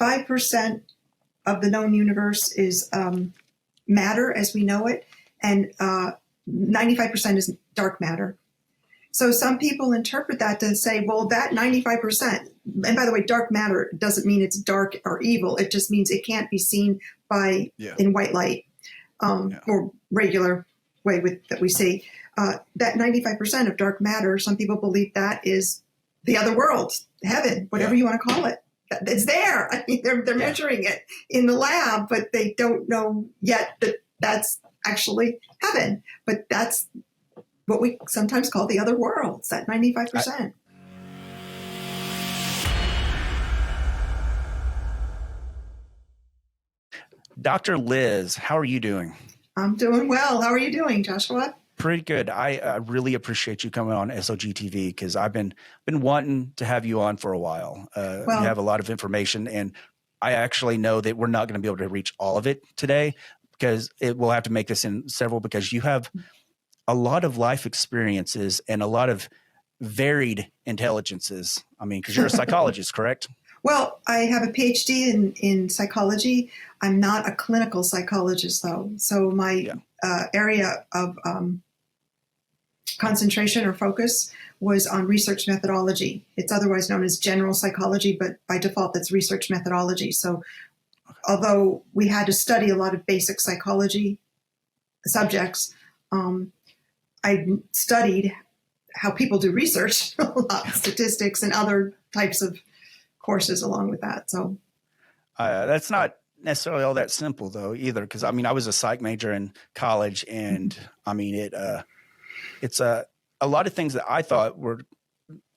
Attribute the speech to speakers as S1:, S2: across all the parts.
S1: 5% of the known universe is matter as we know it, and 95% is dark matter. So some people interpret that to say, well, that 95%, and by the way, dark matter doesn't mean it's dark or evil. It just means it can't be seen in white light or regular way that we see. That 95% of dark matter, some people believe that is the other world, heaven, whatever you want to call it. It's there. I mean, they're measuring it in the lab, but they don't know yet that that's actually heaven. But that's what we sometimes call the other worlds, that 95%.
S2: Dr. Liz, how are you doing?
S1: I'm doing well. How are you doing, Joshua?
S2: Pretty good. I really appreciate you coming on SOG TV because I've been wanting to have you on for a while. You have a lot of information, and I actually know that we're not going to be able to reach all of it today because we'll have to make this in several because you have a lot of life experiences and a lot of varied intelligences. I mean, because you're a psychologist, correct?
S1: Well, I have a PhD in psychology. I'm not a clinical psychologist, though. So my area of concentration or focus was on research methodology. It's otherwise known as general psychology, but by default, that's research methodology. So although we had to study a lot of basic psychology subjects, I studied how people do research, a lot of statistics and other types of courses along with that. So
S2: that's not necessarily all that simple though either, because I mean I was a psych major in college, and I mean it's a lot of things that I thought were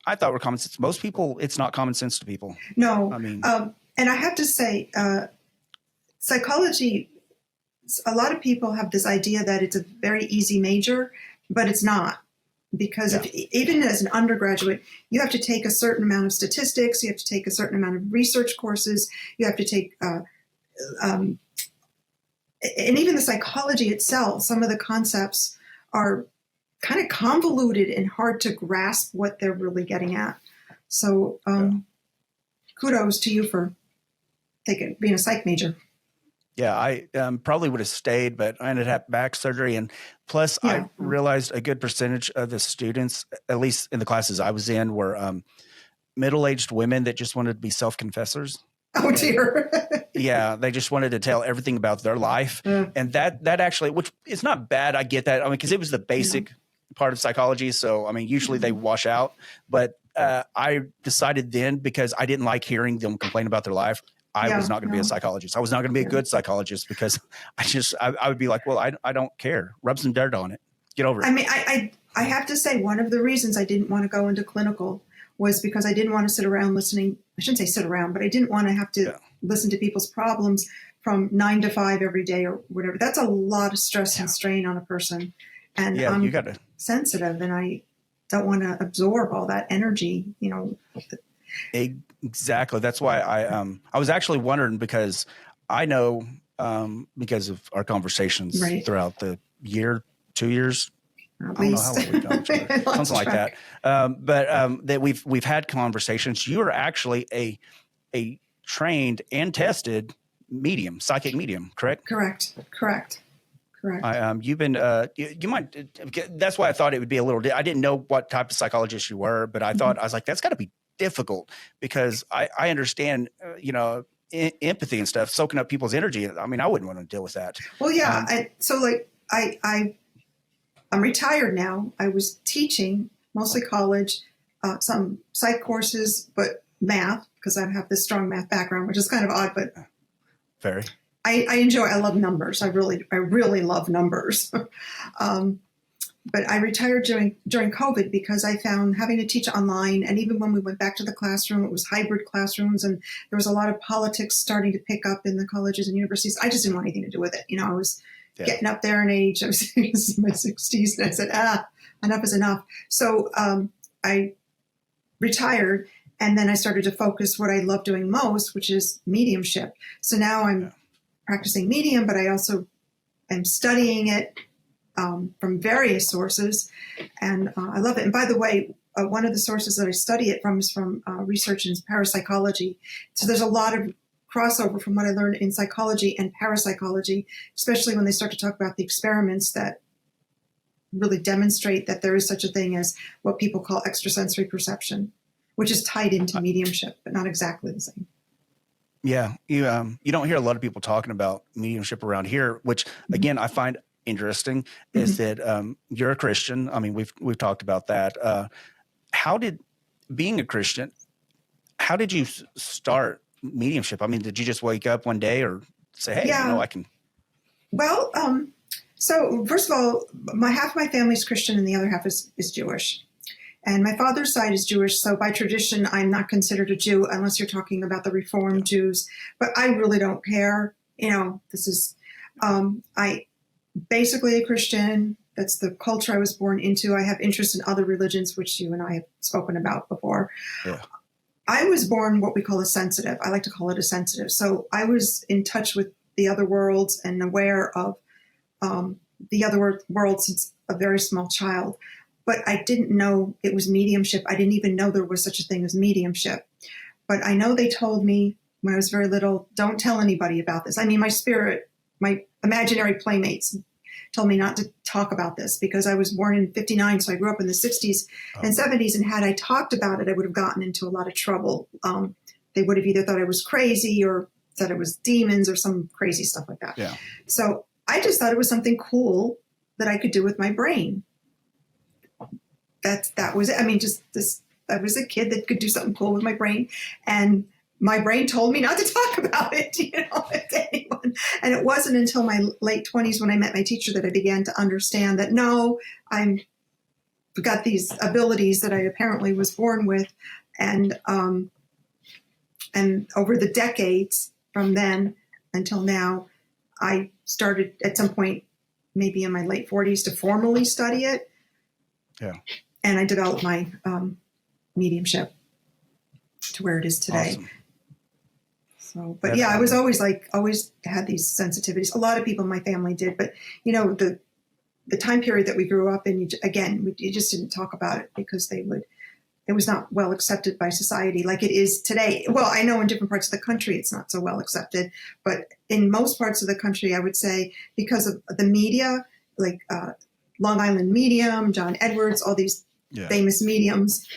S2: common sense. Most people, it's not common sense to people.
S1: No,
S2: I mean,
S1: and I have to say, psychology. A lot of people have this idea that it's a very easy major, but it's not. Because even as an undergraduate, you have to take a certain amount of statistics, you have to take a certain amount of research courses, you have to take, and even the psychology itself, some of the concepts are kind of convoluted and hard to grasp what they're really getting at. So kudos to you for being a psych major.
S2: Yeah, I probably would have stayed, but I ended up back surgery. And plus, I realized a good percentage of the students, at least in the classes I was in, were middle-aged women that just wanted to be self-confessors.
S1: Oh, dear.
S2: Yeah, they just wanted to tell everything about their life. And that actually, which is not bad. I get that. I mean, because it was the basic part of psychology. So, I mean, usually they wash out. But I decided then, because I didn't like hearing them complain about their life, I was not going to be a psychologist. I was not going to be a good psychologist because I would be like, well, I don't care. Rub some dirt on it. Get over it.
S1: I mean, I have to say one of the reasons I didn't want to go into clinical was because I didn't want to sit around listening. I shouldn't say sit around, but I didn't want to have to listen to people's problems from 9 to 5 every day or whatever. That's a lot of stress and strain on a person. And I'm sensitive, and I don't want to absorb all that energy, you know.
S2: Exactly. That's why I was actually wondering, because I know because of our conversations throughout the year, 2 years,
S1: at
S2: I don't know how long we've known each other, something like that. But that we've had conversations. You are actually a trained and tested medium, psychic medium, correct?
S1: Correct.
S2: You've been, you might, that's why I thought it would be a little, I didn't know what type of psychologist you were, but I thought, I was like, that's got to be difficult, because I understand, empathy and stuff, soaking up people's energy. I mean, I wouldn't want to deal with that.
S1: Well, yeah. I'm retired now. I was teaching mostly college, some psych courses, but math, because I have this strong math background, which is kind of odd, but
S2: very.
S1: I love numbers. I really love numbers. But I retired during COVID because I found having to teach online, and even when we went back to the classroom, it was hybrid classrooms, and there was a lot of politics starting to pick up in the colleges and universities. I just didn't want anything to do with it. I was getting up there in age. I was in my 60s, and I said, enough is enough. So I retired, and then I started to focus what I love doing most, which is mediumship. So now I'm practicing medium, but I also am studying it from various sources, and I love it. And by the way, one of the sources that I study it from is from research in parapsychology. So there's a lot of crossover from what I learned in psychology and parapsychology, especially when they start to talk about the experiments that really demonstrate that there is such a thing as what people call extrasensory perception, which is tied into mediumship, but not exactly the same.
S2: Yeah, you don't hear a lot of people talking about mediumship around here, which again I find interesting. Is that you're a Christian? I mean, we've talked about that. How did being a Christian? How did you start mediumship? I mean, did you just wake up one day or say, "Hey, I can"?
S1: Well, so first of all, half my family is Christian and the other half is Jewish. And my father's side is Jewish, so by tradition, I'm not considered a Jew unless you're talking about the Reformed Jews. But I really don't care. This is, I basically a Christian. That's the culture I was born into. I have interest in other religions, which you and I have spoken about before. Yeah. I was born what we call a sensitive. I like to call it a sensitive. So I was in touch with the other worlds and aware of the other world since a very small child. But I didn't know it was mediumship. I didn't even know there was such a thing as mediumship. But I know they told me when I was very little, don't tell anybody about this. I mean, my imaginary playmates told me not to talk about this because I was born in 1959, so I grew up in the 60s and 70s, and had I talked about it, I would have gotten into a lot of trouble. They would have either thought I was crazy or said it was demons or some crazy stuff like that. Yeah. So I just thought it was something cool that I could do with my brain. That was it. I mean, I was a kid that could do something cool with my brain, and my brain told me not to talk about it, to anyone. And it wasn't until my late 20s when I met my teacher that I began to understand that no, I've got these abilities that I apparently was born with, and over the decades from then until now, I started at some point, maybe in my late 40s, to formally study it. Yeah. And I developed my mediumship to where it is today. Awesome. So, but I was always had these sensitivities. A lot of people in my family did, but the time period that we grew up in, you just didn't talk about it because it was not well accepted by society like it is today. Well, I know in different parts of the country it's not so well accepted, but in most parts of the country, I would say because of the media, like Long Island Medium, John Edwards, all these famous mediums,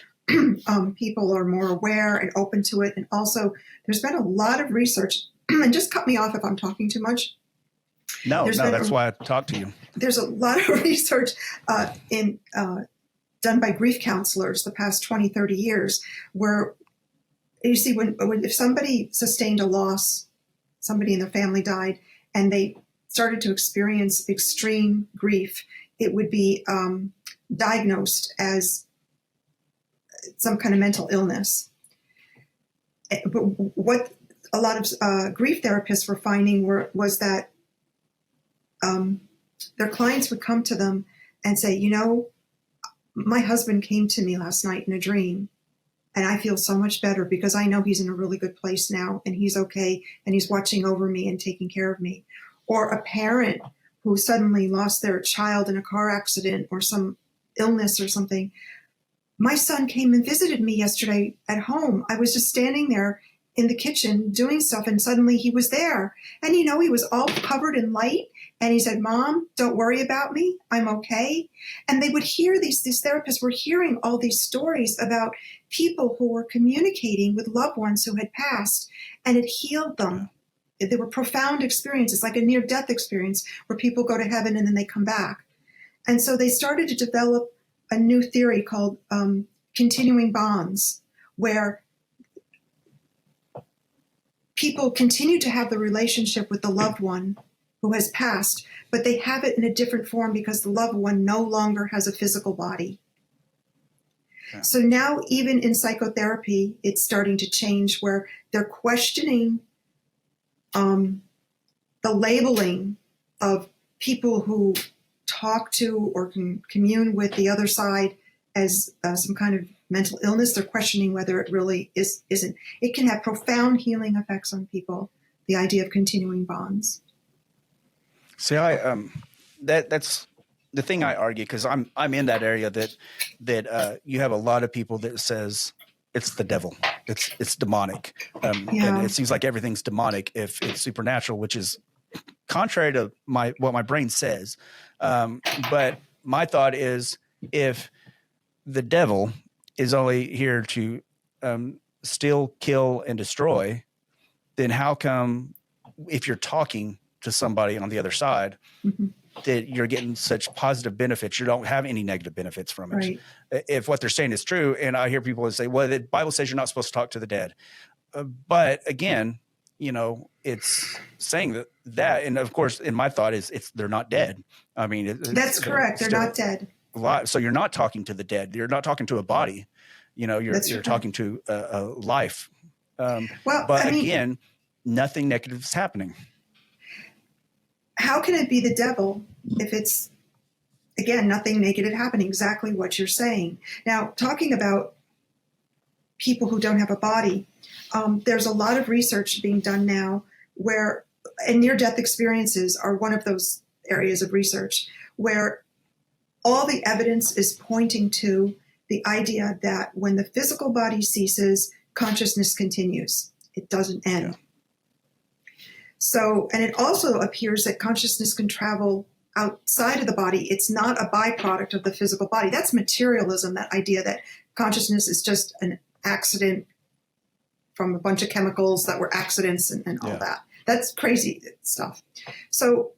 S1: people are more aware and open to it. And also, there's been a lot of research, and just cut me off if I'm talking too much. No, that's why I talked to you. There's a lot of research done by grief counselors the past 20, 30 years, where you see if somebody sustained a loss, somebody in their family died, and they started to experience extreme grief, it would be diagnosed as some kind of mental illness. But what a lot of grief therapists were finding was that their clients would come to them and say, my husband came to me last night in a dream, and I feel so much better because I know he's in a really good place now and he's okay and he's watching over me and taking care of me. Or a parent who suddenly lost their child in a car accident or some illness or something. My son came and visited me yesterday at home. I was just standing there in the kitchen doing stuff, and suddenly he was there. And he was all covered in light. And he said, Mom, don't worry about me. I'm okay. And they would hear these therapists were hearing all these stories about people who were communicating with loved ones who had passed, and it healed them. There were profound experiences, like a near-death experience where people go to heaven and then they come back. And so they started to develop a new theory called continuing bonds, where people continue to have the relationship with the loved one who has passed, but they have it in a different form because the loved one no longer has a physical body. Yeah. So now even in psychotherapy, it's starting to change where they're questioning the labeling of people who talk to or can commune with the other side as some kind of mental illness. They're questioning whether it really isn't. It can have profound healing effects on people, the idea of continuing bonds.
S2: See, that's the thing I argue, because I'm in that area that you have a lot of people that says it's the devil. it's demonic. And it seems like everything's demonic if it's supernatural, which is contrary to what my brain says. But my thought is, if the devil is only here to steal, kill, and destroy, then how come if you're talking to somebody on the other side, that you're getting such positive benefits, you don't have any negative benefits from it?
S1: Right.
S2: If what they're saying is true, and I hear people say, well, the Bible says you're not supposed to talk to the dead. But again, it's saying that, and of course, in my thought is they're not dead. I mean,
S1: that's correct. They're not dead.
S2: Alive. So you're not talking to the dead. You're not talking to a body. You're talking to a life. Again, nothing negative is happening.
S1: How can it be the devil if it's, again, nothing negative happening? Exactly what you're saying. Now, talking about people who don't have a body, there's a lot of research being done now where, and near-death experiences are one of those areas of research where all the evidence is pointing to the idea that when the physical body ceases, consciousness continues. It doesn't end. Yeah. So, and it also appears that consciousness can travel outside of the body. It's not a byproduct of the physical body. That's materialism, that idea that consciousness is just an accident from a bunch of chemicals that were accidents and all that. That's crazy stuff. So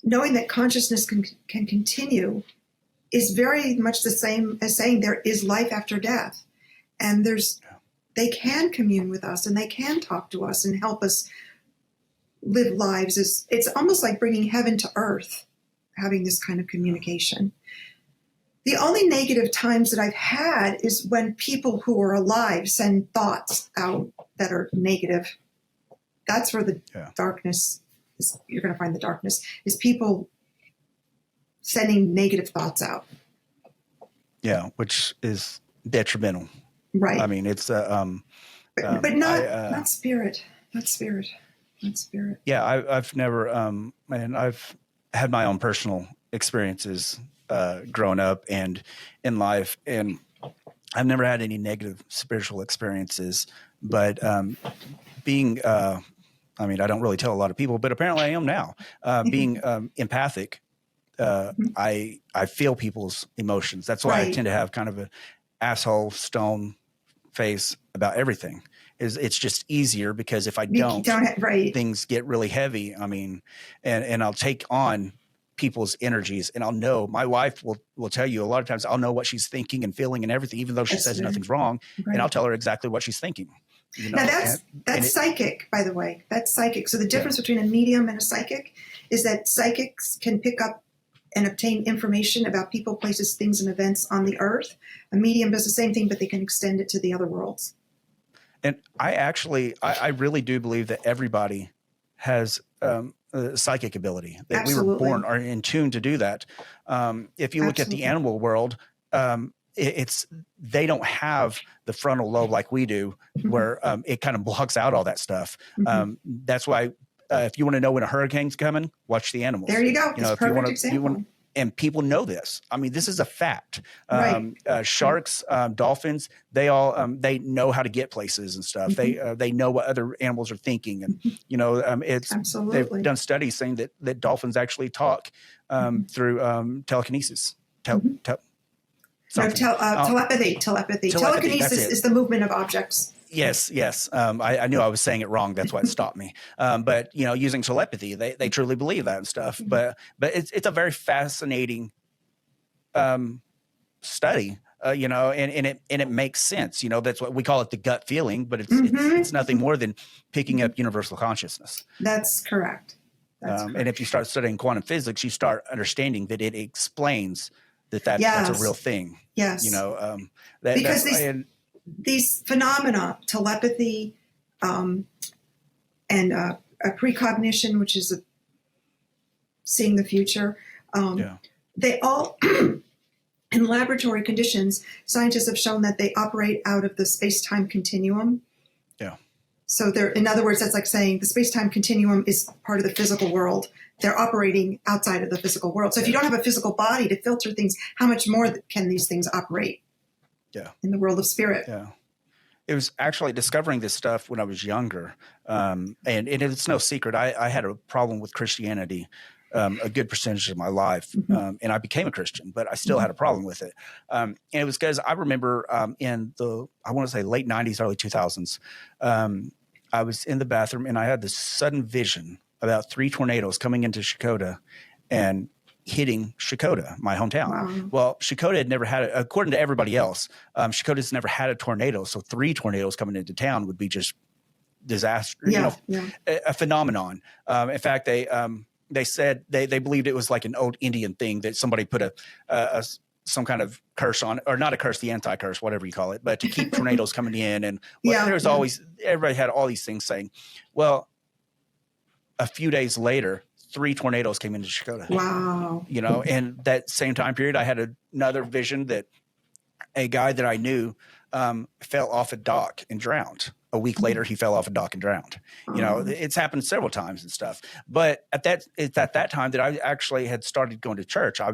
S1: knowing that consciousness can continue is very much the same as saying there is life after death. And they can commune with us and they can talk to us and help us live lives. It's almost like bringing heaven to earth, having this kind of communication. The only negative times that I've had is when people who are alive send thoughts out that are negative. That's where the darkness is. You're going to find the darkness is people sending negative thoughts out. Yeah,
S2: which is detrimental.
S1: Right.
S2: I mean, it's
S1: but not spirit. Not spirit. Not spirit.
S2: Yeah, I've never and I've had my own personal experiences growing up and in life, and I've never had any negative spiritual experiences. But being, I mean, I don't really tell a lot of people, but apparently I am now. Being empathic, I feel people's emotions. That's why I tend to have kind of an asshole stone face about everything. It's just easier because if I don't things get really heavy. I mean, and I'll take on people's energies, and I'll know. My wife will tell you a lot of times I'll know what she's thinking and feeling and everything, even though she says nothing's wrong, and I'll tell her exactly what she's thinking.
S1: Now that's psychic, by the way. That's psychic. So the difference between a medium and a psychic is that psychics can pick up and obtain information about people, places, things, and events on the earth. A medium does the same thing, but they can extend it to the other worlds.
S2: And I really do believe that everybody has psychic ability, that we were born are in tune to do that. If you look at the animal world, they don't have the frontal lobe like we do, where it kind of blocks out all that stuff. That's why if you want to know when a hurricane's coming, watch the animals.
S1: There you go. That's a perfect example.
S2: And people know this. I mean, this is a fact. Sharks, dolphins, they all they know how to get places and stuff. They know what other animals are thinking, and they've done studies saying that dolphins actually talk through telekinesis.
S1: Telepathy. Telekinesis is the movement of objects.
S2: Yes. I knew I was saying it wrong. That's what stopped me. But using telepathy, they truly believe that and stuff. But it's a very fascinating study. And it makes sense. That's what we call it, the gut feeling. But it's nothing more than picking up universal consciousness.
S1: That's correct.
S2: And if you start studying quantum physics, you start understanding that it explains that's a real thing.
S1: Yes. Because these phenomena, telepathy, and a precognition, which is seeing the future, they all, in laboratory conditions, scientists have shown that they operate out of the space-time continuum.
S2: Yeah.
S1: So in other words, that's like saying the space-time continuum is part of the physical world. They're operating outside of the physical world. So if you don't have a physical body to filter things, how much more can these things operate?
S2: Yeah.
S1: In the world of spirit?
S2: Yeah. It was actually discovering this stuff when I was younger. And it's no secret. I had a problem with Christianity a good percentage of my life. And I became a Christian, but I still had a problem with it. And it was because I remember in I want to say late 90s, early 2000s, I was in the bathroom and I had this sudden vision about 3 tornadoes coming into Shakota and hitting Shakota, my hometown.
S1: Wow.
S2: Well, Shakota had never had, according to everybody else, Shakota's never had a tornado. So 3 tornadoes coming into town would be just disaster, a phenomenon. In fact, they said they believed it was like an old Indian thing that somebody put some kind of curse on, or not a curse, the anti-curse, whatever you call it, but to keep tornadoes coming in. And always, everybody had all these things saying, well, a few days later, 3 tornadoes came into Shakota.
S1: Wow.
S2: And that same time period, I had another vision that a guy that I knew fell off a dock and drowned. A week later, he fell off a dock and drowned. It's happened several times and stuff. But it's at that time that I actually had started going to church. A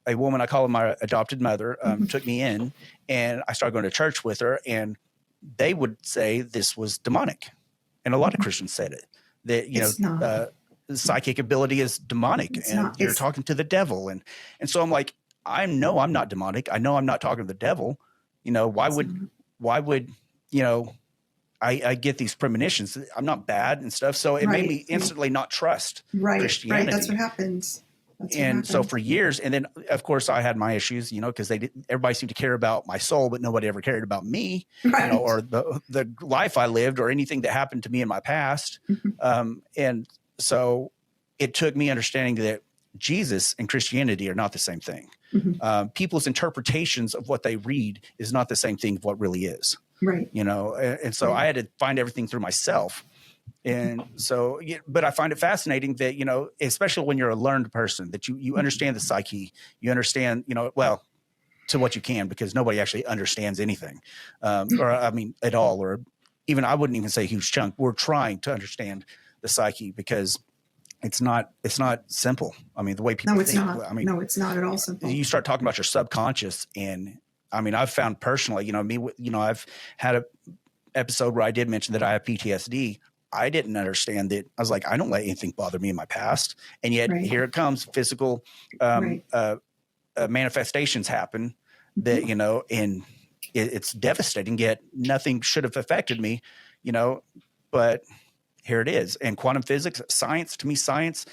S2: woman, I call her my adopted mother, took me in, and I started going to church with her. And they would say this was demonic, and a lot of Christians said it. That psychic ability is demonic, you're talking to the devil. And so I'm like, I know I'm not demonic. I know I'm not talking to the devil. Why would I get these premonitions? I'm not bad and stuff. So it made me instantly not trust Christianity.
S1: Right. That's what happens.
S2: So for years, and then of course I had my issues, because everybody seemed to care about my soul, but nobody ever cared about me, or the life I lived, or anything that happened to me in my past. And so it took me understanding that Jesus and Christianity are not the same thing. People's interpretations of what they read is not the same thing of what really is.
S1: Right.
S2: And so I had to find everything through myself. And so, but I find it fascinating that, especially when you're a learned person, that you understand the psyche, you understand, well, to what you can, because nobody actually understands anything, at all, or even, I wouldn't even say a huge chunk. We're trying to understand the psyche because it's not simple. I mean, the way people think.
S1: No, it's not at all simple.
S2: You start talking about your subconscious, and I've found personally, I've had a episode where I did mention that I have PTSD. I didn't understand that. I was like, I don't let anything bother me in my past. And yet here it comes, physical manifestations happen that, and it's devastating, yet nothing should have affected me, but here it is. And quantum physics, science, to me, science,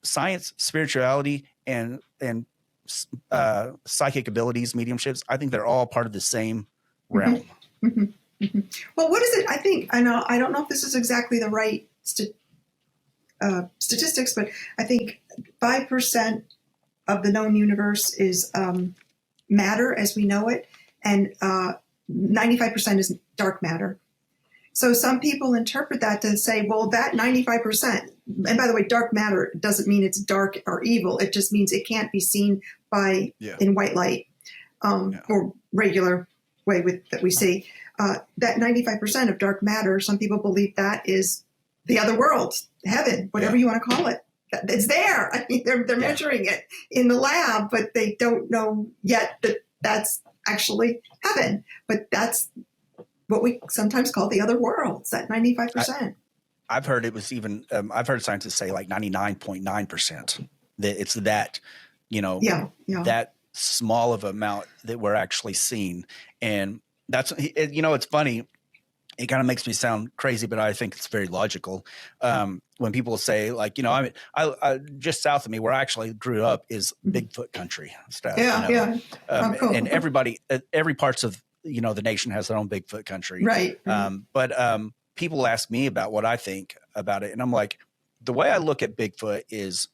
S2: spirituality, and psychic abilities, mediumships, I think they're all part of the same realm.
S1: Well, what is it? I think, I don't know if this is exactly the right statistics, but I think 5% of the known universe is matter as we know it, and 95% is dark matter. So some people interpret that to say, well, that 95%, and by the way, dark matter doesn't mean it's dark or evil. It just means it can't be seen in white light, or regular way that we see. That 95% of dark matter, some people believe that is the other world, heaven, whatever you want to call it. It's there. I mean, they're measuring it in the lab, but they don't know yet that that's actually heaven. But that's what we sometimes call the other worlds, that 95%.
S2: I've heard it was even, I've heard scientists say like 99.9%, that it's that, that small of amount that we're actually seeing. And that's, it's funny. It kind of makes me sound crazy, but I think it's very logical. When people say like, I just south of me where I actually grew up is Bigfoot country stuff.
S1: Cool.
S2: And everybody, every parts of, the nation has their own Bigfoot country.
S1: Right.
S2: But people ask me about what I think about it. And I'm like, the way I look at Bigfoot is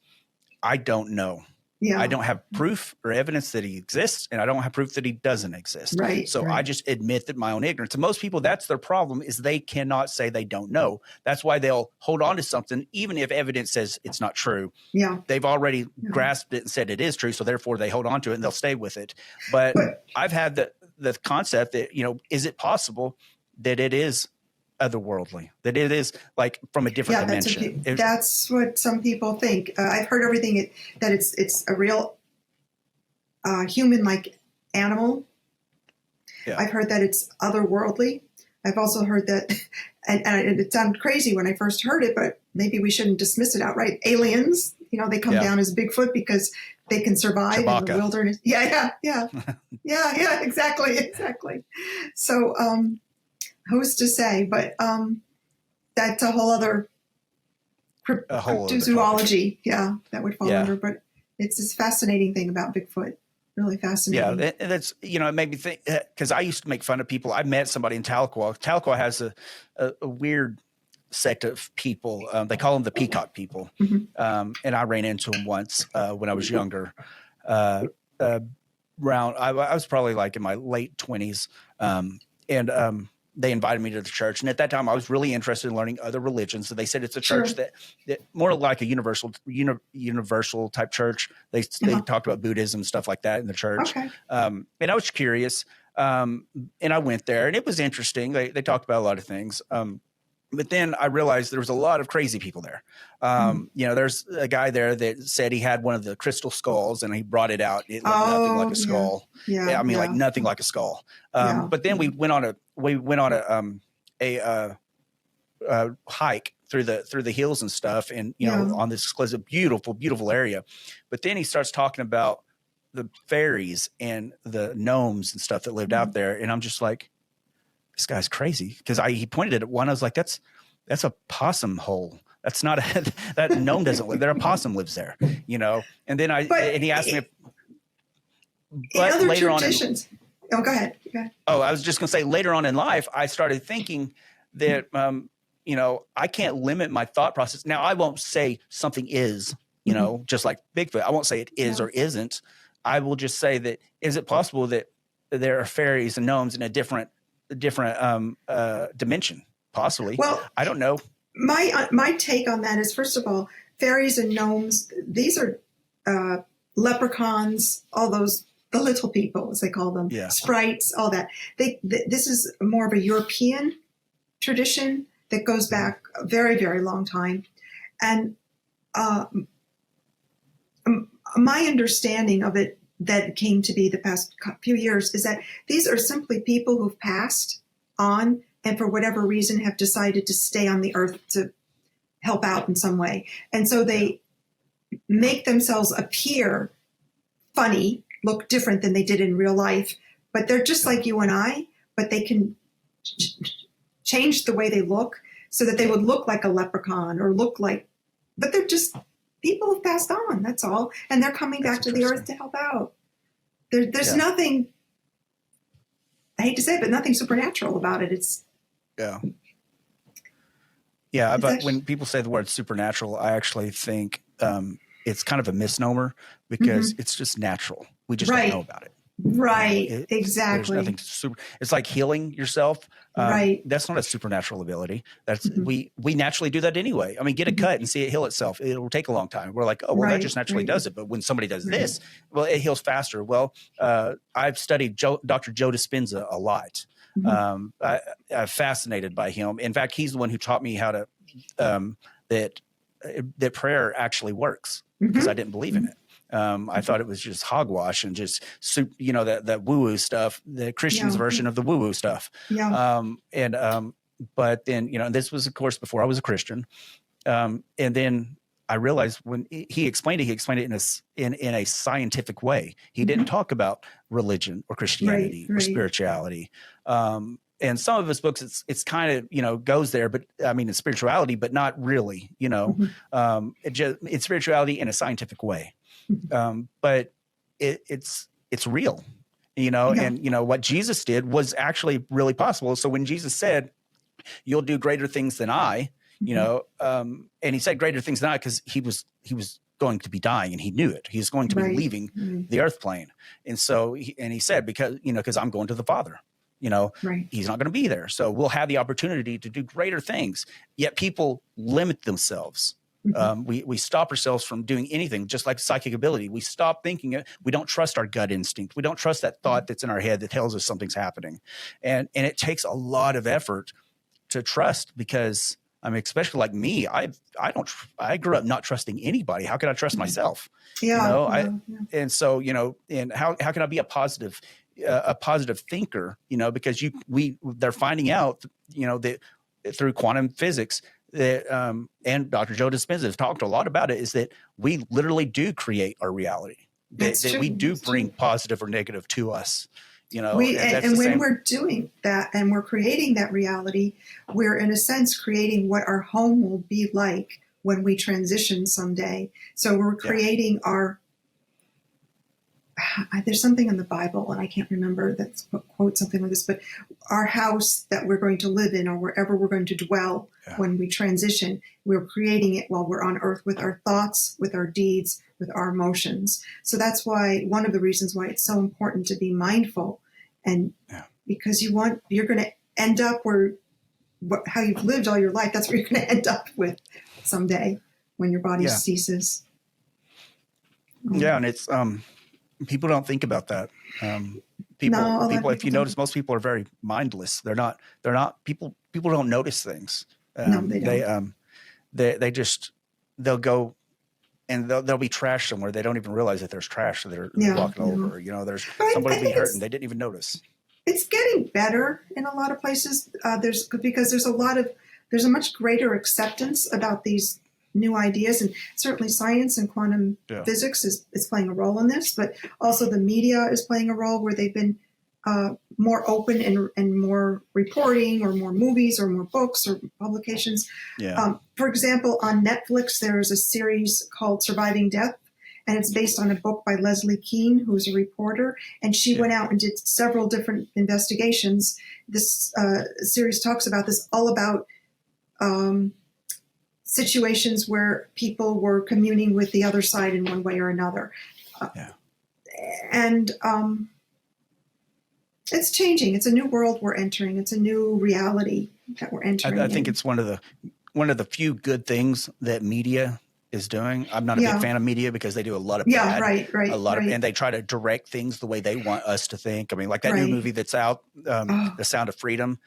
S2: I don't know.
S1: Yeah.
S2: I don't have proof or evidence that he exists, and I don't have proof that he doesn't exist.
S1: Right.
S2: So I just admit that my own ignorance. And most people, that's their problem, is they cannot say they don't know. That's why they'll hold on to something, even if evidence says it's not true.
S1: Yeah.
S2: They've already grasped it and said it is true, so therefore they hold on to it and they'll stay with it. But I've had the concept that, is it possible that it is otherworldly, that it is like from a different dimension?
S1: That's what some people think. I've heard everything that it's a real human-like animal.
S2: Yeah.
S1: I've heard that it's otherworldly. I've also heard that, and it sounded crazy when I first heard it, but maybe we shouldn't dismiss it outright. Aliens, they come down as Bigfoot because they can survive in the wilderness. Yeah, exactly. So, who's to say? But that's a whole other zoology. Yeah, that would fall under. But it's this fascinating thing about Bigfoot. Really fascinating.
S2: Yeah, and that's, it made me think, because I used to make fun of people. I met somebody in Tahlequah. Tahlequah has a weird sect of people. They call them the peacock people. And I ran into them once when I was younger. I was probably like in my late 20s. And they invited me to the church. And at that time, I was really interested in learning other religions. So they said it's a church that more like a universal type church. They talked about Buddhism and stuff like that in the church.
S1: Okay.
S2: And I was curious. And I went there, and it was interesting. They talked about a lot of things. But then I realized there was a lot of crazy people there. There's a guy there that said he had one of the crystal skulls, and he brought it out. It looked nothing like a skull. Like nothing like a skull. But then we went on a hike through the hills and stuff, and on this exquisite, beautiful area. But then he starts talking about the fairies and the gnomes and stuff that lived out there, and I'm just like, this guy's crazy, because he pointed at one. I was like, that's a possum hole. That's not that gnome doesn't live there. A possum lives there, And then he asked me. But later
S1: traditions. Go ahead.
S2: Oh, I was just going to say, later on in life, I started thinking that I can't limit my thought process. Now, I won't say something is, just like Bigfoot. I won't say it is or isn't. I will just say that, is it possible that there are fairies and gnomes in a different dimension? Possibly. Well, I don't know.
S1: My take on that is, first of all, fairies and gnomes, these are leprechauns, all those, the little people, as they call them, sprites, all that. This is more of a European tradition that goes back a very, very long time. And my understanding of it that came to be the past few years is that these are simply people who've passed on and for whatever reason have decided to stay on the earth to help out in some way. And so they make themselves appear funny, look different than they did in real life, but they're just like you and I, but they can change the way they look so that they would look like a leprechaun or but they're just people who've passed on, that's all. And they're coming back to the earth to help out. There's nothing, I hate to say it, but nothing supernatural about it. It's
S2: but when people say the word supernatural, I actually think it's kind of a misnomer, because it's just natural. We just don't know about it.
S1: Right. Exactly.
S2: There's nothing super. It's like healing yourself. That's not a supernatural ability. That's we naturally do that anyway. I mean, get a cut and see it heal itself. It will take a long time. We're like, oh, well, that just naturally does it. But when somebody does this, well, it heals faster. Well, I've studied Dr. Joe Dispenza a lot. I'm fascinated by him. In fact, he's the one who taught me how to that prayer actually works, because I didn't believe in it. I thought it was just hogwash and just that woo-woo stuff, the Christian's version of the woo-woo stuff. But then, this was, of course, before I was a Christian. And then I realized when he explained it in a scientific way. He didn't talk about religion or Christianity or spirituality. And some of his books, it's kind of, goes there, but I mean, it's spirituality, but not really, it's spirituality in a scientific way. But it's real, and what Jesus did was actually really possible. So when Jesus said, "You'll do greater things than I," and he said greater things than I because he was going to be dying, and he knew it. He was going to be leaving the earth plane, and so he said, because I'm going to the Father. He's not going to be there, so we'll have the opportunity to do greater things. Yet people limit themselves. We stop ourselves from doing anything, just like psychic ability. We stop thinking it. We don't trust our gut instinct. We don't trust that thought that's in our head that tells us something's happening. And it takes a lot of effort to trust, because I mean, especially like me, I grew up not trusting anybody. How can I trust myself? And so, and how can I be a positive a positive thinker, because they're finding out, that through quantum physics that, and Dr. Joe Dispenza has talked a lot about it, is that we literally do create our reality, that we do bring positive or negative to us.
S1: And when we're doing that and we're creating that reality, we're in a sense creating what our home will be like when we transition someday. So we're creating there's something in the Bible, and I can't remember that quote something like this, but our house that we're going to live in, or wherever we're going to dwell when we transition, we're creating it while we're on earth with our thoughts, with our deeds, with our emotions. So that's why one of the reasons why it's so important to be mindful, and because you're going to end up how you've lived all your life. That's where you're going to end up with someday when your body ceases.
S2: Yeah, and it's people don't think about that. People. If you notice, most people are very mindless. They're not. People don't notice things.
S1: No, they don't.
S2: They'll go, and there'll be trash somewhere. They don't even realize that there's trash that they're walking over. There's somebody will be hurt and they didn't even notice.
S1: It's getting better in a lot of places. Because there's a much greater acceptance about these new ideas, and certainly science and quantum physics is playing a role in this, but also the media is playing a role where they've been more open and more reporting, or more movies, or more books, or publications. For example, on Netflix, there's a series called Surviving Death, and it's based on a book by Leslie Kean, who's a reporter, and she went out and did several different investigations. This series talks about this, all about situations where people were communing with the other side in one way or another. And it's changing. It's a new world we're entering. It's a new reality that we're entering.
S2: I think it's one of the few good things that media is doing. I'm not a big fan of media because they do a lot of bad. And they try to direct things the way they want us to think. I mean, like that new movie that's out, The Sound of Freedom.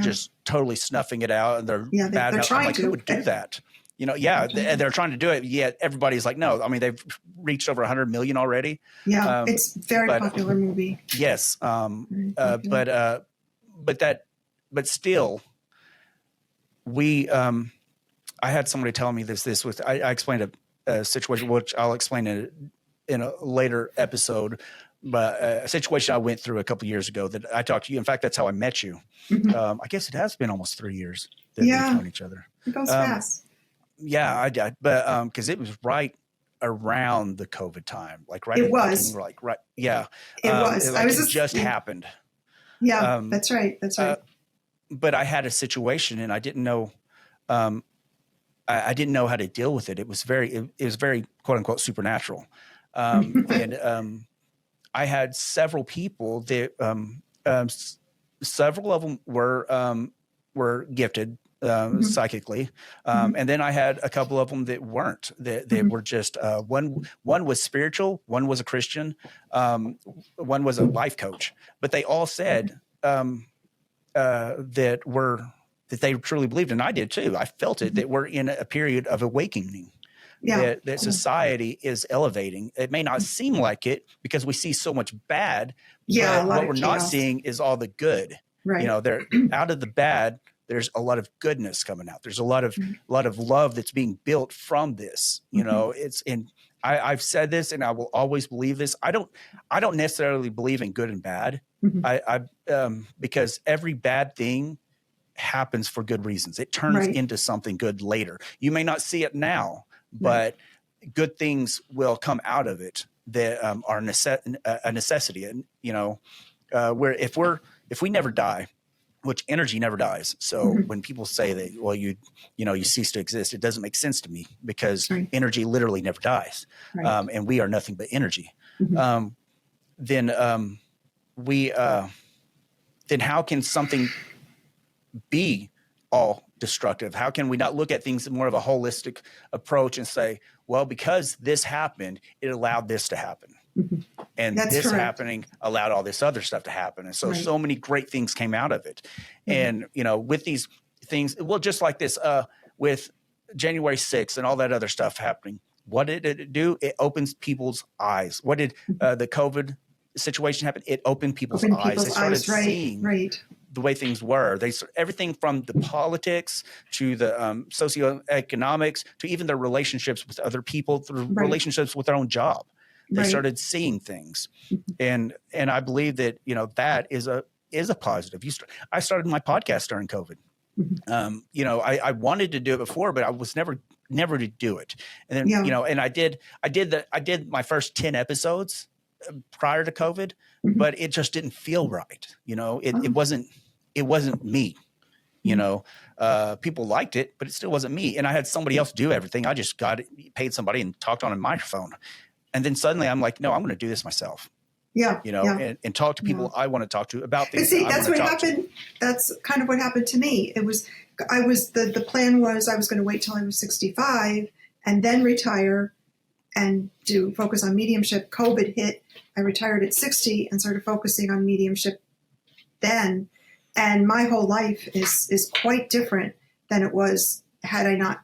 S2: Just totally snuffing it out, and they're bad.
S1: They're trying
S2: who would do that? They're trying to do it. Yet everybody's like, no. I mean, they've reached over 100 million already.
S1: It's a very popular movie.
S2: Yes, but still, we. I had somebody telling me this was. I explained a situation, which I'll explain in a later episode. But a situation I went through a couple of years ago that I talked to you. In fact, that's how I met you. I guess it has been almost 3 years that we've known each other.
S1: It goes fast.
S2: Yeah, I did. But because it was right around the COVID time, like right.
S1: It was.
S2: Like right. Yeah.
S1: It was.
S2: It just happened.
S1: Yeah, that's right. That's right.
S2: But I had a situation, and I didn't know. I didn't know how to deal with it. It was very quote unquote supernatural, and. I had several people that several of them were gifted psychically, and then I had a couple of them that weren't. They were just one was spiritual, one was a Christian, one was a life coach. But they all said that they truly believed, and I did too. I felt it, that we're in a period of awakening. That society is elevating. It may not seem like it because we see so much bad. But what we're not seeing is all the good.
S1: Right.
S2: They're out of the bad. There's a lot of goodness coming out. There's a lot of love that's being built from this. It's in. I've said this, and I will always believe this. I don't necessarily believe in good and bad. Because every bad thing happens for good reasons. It turns into something good later. You may not see it now. But good things will come out of it that are a necessity. And where if we never die, which energy never dies. So when people say that, well, you cease to exist, it doesn't make sense to me because energy literally never dies, and we are nothing but energy. Then how can something be all destructive? How can we not look at things in more of a holistic approach and say, well, because this happened, it allowed this to happen. And
S1: That's
S2: this
S1: correct.
S2: happening allowed all this other stuff to happen. And so many great things came out of it. And, with these things, well, just like this, with January 6th and all that other stuff happening, what did it do? It opens people's eyes. What did the COVID situation happened, it opened people's eyes. They started seeing the way things were. Everything from the politics to the socioeconomics to even their relationships with other people, through relationships with their own job. They started seeing things, and I believe that that is a positive. I started my podcast during COVID. I wanted to do it before, but I was never to do it. And then and I did my first 10 episodes prior to COVID, but it just didn't feel right. It wasn't me. People liked it, but it still wasn't me. And I had somebody else do everything. I just paid somebody and talked on a microphone. And then suddenly I'm like, no, I'm going to do this myself. And talk to people I want to talk to about things.
S1: See, that's what happened. That's kind of what happened to me. The plan was I was going to wait till I was 65 and then retire and focus on mediumship. COVID hit. I retired at 60 and started focusing on mediumship then. And my whole life is quite different than it was had I not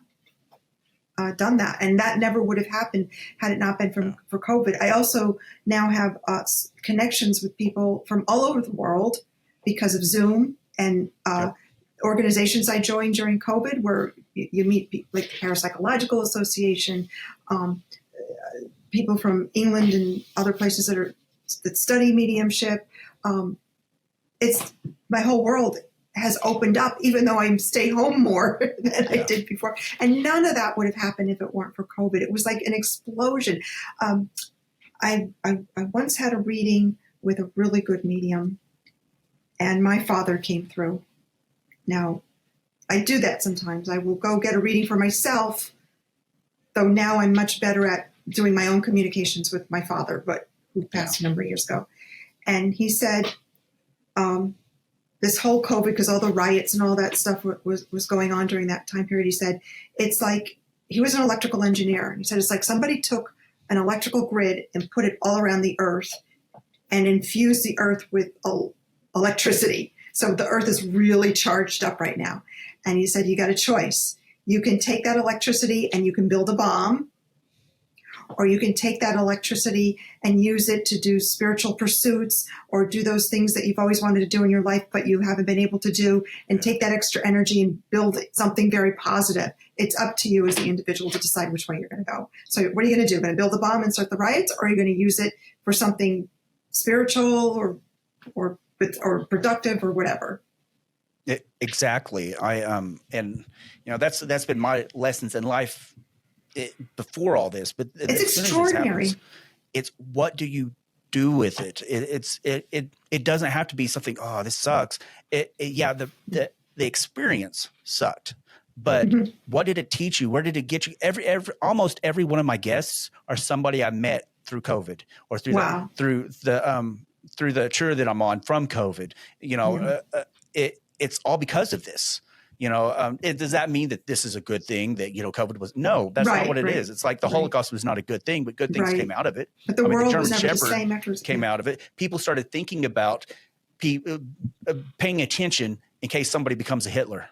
S1: done that. And that never would have happened had it not been for COVID. I also now have connections with people from all over the world because of Zoom and organizations I joined during COVID, where you meet people like the Parapsychological Association, people from England and other places that study mediumship. It's my whole world has opened up, even though I stay home more than I did before. And none of that would have happened if it weren't for COVID. It was like an explosion. I once had a reading with a really good medium, and my father came through. Now, I do that sometimes. I will go get a reading for myself, though now I'm much better at doing my own communications with my father, but who passed a number of years ago. And he said, this whole COVID, because all the riots and all that stuff was going on during that time period, he said, it's like, he was an electrical engineer. And he said, it's like somebody took an electrical grid and put it all around the earth and infused the earth with electricity. So the earth is really charged up right now. And he said, you got a choice. You can take that electricity and you can build a bomb, or you can take that electricity and use it to do spiritual pursuits or do those things that you've always wanted to do in your life, but you haven't been able to do, and take that extra energy and build something very positive. It's up to you as the individual to decide which way you're going to go. So what are you going to do? Going to build a bomb and start the riots, or are you going to use it for something spiritual or productive or whatever?
S2: Exactly. And that's been my lessons in life before all this, but
S1: it's extraordinary.
S2: It's what do you do with it? It doesn't have to be something. Oh, this sucks. The experience sucked, but what did it teach you? Where did it get you? Almost every one of my guests are somebody I met through COVID or through the tour that I'm on from COVID. It's all because of this. Does that mean that this is a good thing that, COVID was? No, that's not what it is. It's like the Holocaust was not a good thing, but good things came out of it.
S1: But the world
S2: the
S1: was never
S2: Shepherd
S1: the same after
S2: came out of it. People started thinking about paying attention in case somebody becomes a Hitler.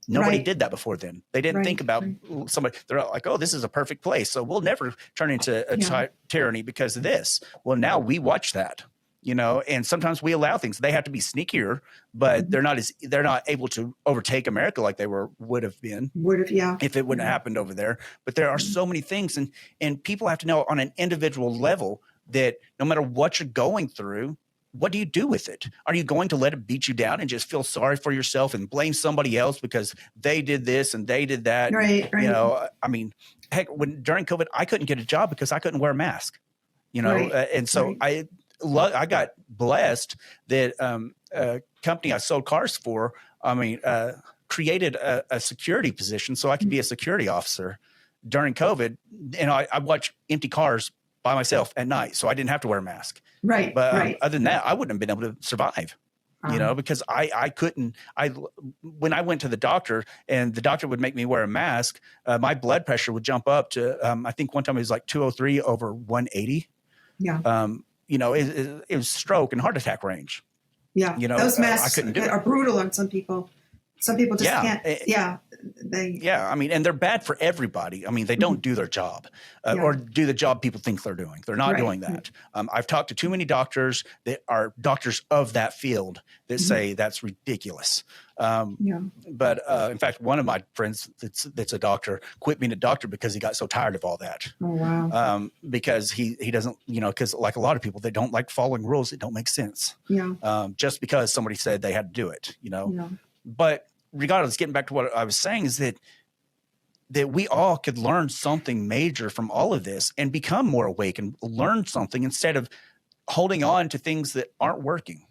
S2: Nobody did that before then. They didn't think about somebody. They're like, oh, this is a perfect place. So we'll never turn into a tyranny because of this. Well, now we watch that. And sometimes we allow things. They have to be sneakier, but they're not able to overtake America like they would have been. If it wouldn't have happened over there. But there are so many things, and people have to know on an individual level that no matter what you're going through, what do you do with it? Are you going to let it beat you down and just feel sorry for yourself and blame somebody else because they did this and they did that?
S1: Right.
S2: Heck, during COVID, I couldn't get a job because I couldn't wear a mask. And so I got blessed that a company I sold cars for, created a security position so I could be a security officer during COVID. And I watched empty cars by myself at night, so I didn't have to wear a mask. But other than that, I wouldn't have been able to survive. Because I couldn't. When I went to the doctor and the doctor would make me wear a mask, my blood pressure would jump up to I think one time it was like 203 over 180. It was stroke and heart attack range.
S1: Those masks are brutal on some people. Some people just can't.
S2: Yeah, I mean, and they're bad for everybody. I mean, they don't do their job or do the job people think they're doing. They're not doing that. I've talked to too many doctors that are doctors of that field that say that's ridiculous. But in fact, one of my friends that's a doctor quit being a doctor because he got so tired of all that.
S1: Oh, wow.
S2: Because he doesn't, because like a lot of people, they don't like following rules that don't make sense. Just because somebody said they had to do it, But regardless, getting back to what I was saying is that we all could learn something major from all of this and become more awake and learn something instead of holding on to things that aren't working.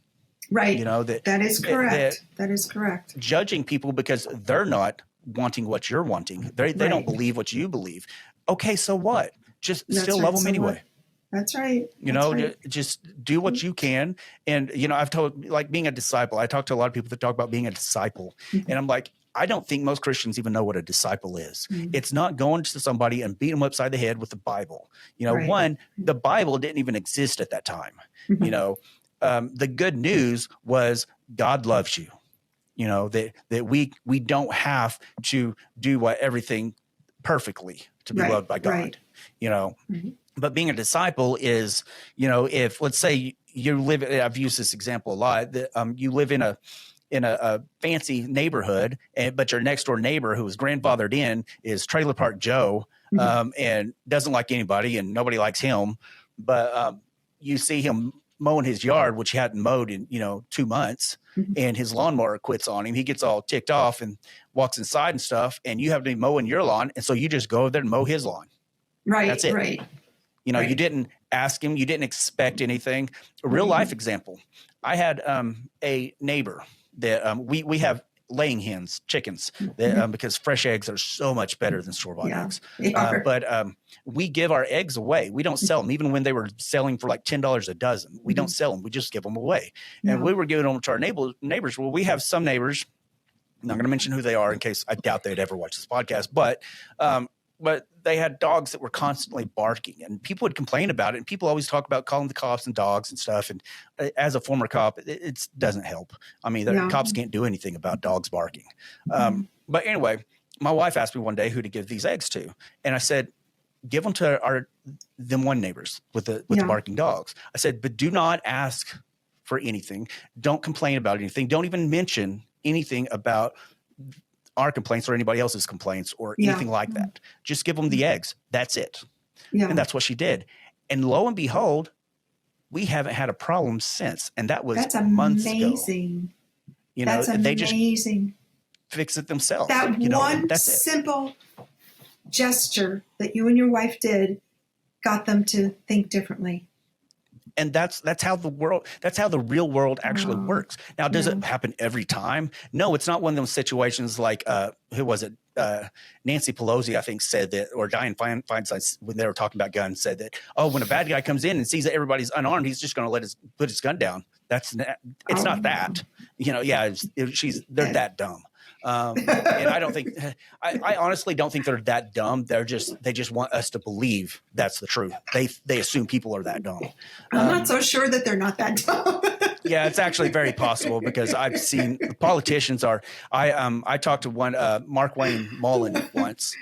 S1: Right. That is correct. That is correct.
S2: Judging people because they're not wanting what you're wanting. They don't believe what you believe. Okay, so what? Just still love them anyway.
S1: That's right.
S2: Just do what you can. And, I've told, like, being a disciple, I talk to a lot of people that talk about being a disciple. And I'm like, I don't think most Christians even know what a disciple is. It's not going to somebody and beating them upside the head with the Bible. One, the Bible didn't even exist at that time. The good news was God loves you. That we don't have to do everything perfectly to be loved by God. But being a disciple is, if let's say you live, I've used this example a lot, that you live in a fancy neighborhood, but your next door neighbor who is grandfathered in is Trailer Park Joe, and doesn't like anybody and nobody likes him. But you see him mowing his yard, which he hadn't mowed in 2 months, and his lawnmower quits on him. He gets all ticked off and walks inside and stuff, and you have to be mowing your lawn, and so you just go over there and mow his lawn.
S1: Right.
S2: That's it.
S1: Right.
S2: You didn't ask him. You didn't expect anything. A real life example. I had a neighbor that we have laying hens, chickens, that, because fresh eggs are so much better than store-bought eggs. But we give our eggs away. We don't sell them. Even when they were selling for like $10 a dozen, we don't sell them. We just give them away. And we were giving them to our neighbors. Well, we have some neighbors. I'm not going to mention who they are in case I doubt they'd ever watch this podcast. But they had dogs that were constantly barking, and people would complain about it. And people always talk about calling the cops and dogs and stuff. And as a former cop, it doesn't help. I mean, the cops can't do anything about dogs barking. But anyway, my wife asked me one day who to give these eggs to. And I said, give them to them one neighbors with the barking dogs. I said, but do not ask for anything. Don't complain about anything. Don't even mention anything about our complaints or anybody else's complaints or anything like that. Just give them the eggs. That's it. And that's what she did. And lo and behold, we haven't had a problem since. And that was months ago.
S1: That's amazing.
S2: They just fix it themselves.
S1: That one simple gesture that you and your wife did got them to think differently.
S2: And that's how the real world actually works. Now, does it happen every time? No, it's not one of those situations like, who was it? Nancy Pelosi, I think, said that, or Dianne Feinstein, when they were talking about guns, said that, when a bad guy comes in and sees that everybody's unarmed, he's just going to put his gun down. It's not that. They're that dumb. And I don't think, I honestly don't think they're that dumb. They just want us to believe that's the truth. They assume people are that dumb.
S1: I'm not so sure that they're not that dumb.
S2: Yeah, it's actually very possible because I've seen the politicians are. I talked to one Mark Wayne Mullen once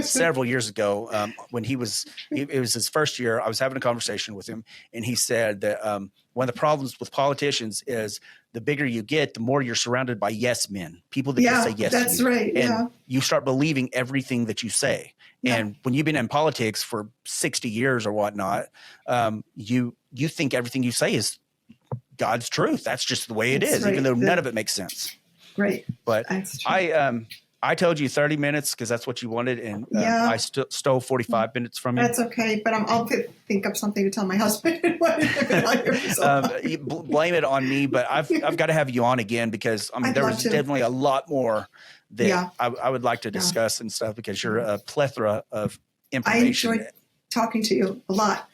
S2: several years ago when it was his first year. I was having a conversation with him, and he said that one of the problems with politicians is the bigger you get, the more you're surrounded by yes men, people that just say yes.
S1: That's
S2: to you.
S1: right.
S2: And you start believing everything that you say. Yeah. And when you've been in politics for 60 years or whatnot, you think everything you say is God's truth. That's just the way it is, even though none of it makes sense.
S1: Right.
S2: But I told you 30 minutes because that's what you wanted, and I stole 45 minutes from you.
S1: That's okay, but I'll think of something to tell my husband.
S2: Blame it on me, but I've got to have you on again because there was definitely a lot more that I would like to discuss and stuff because you're a plethora of information.
S1: I enjoyed talking to you a lot.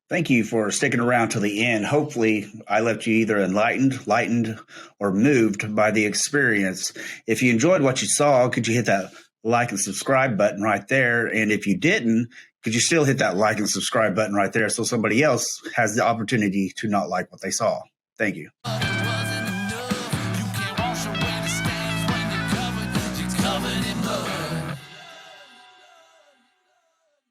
S3: Thank you for sticking around till the end. Hopefully, I left you either enlightened, lightened, or moved by the experience. If you enjoyed what you saw, could you hit that like and subscribe button right there? And if you didn't, could you still hit that like and subscribe button right there so somebody else has the opportunity to not like what they saw? Thank you.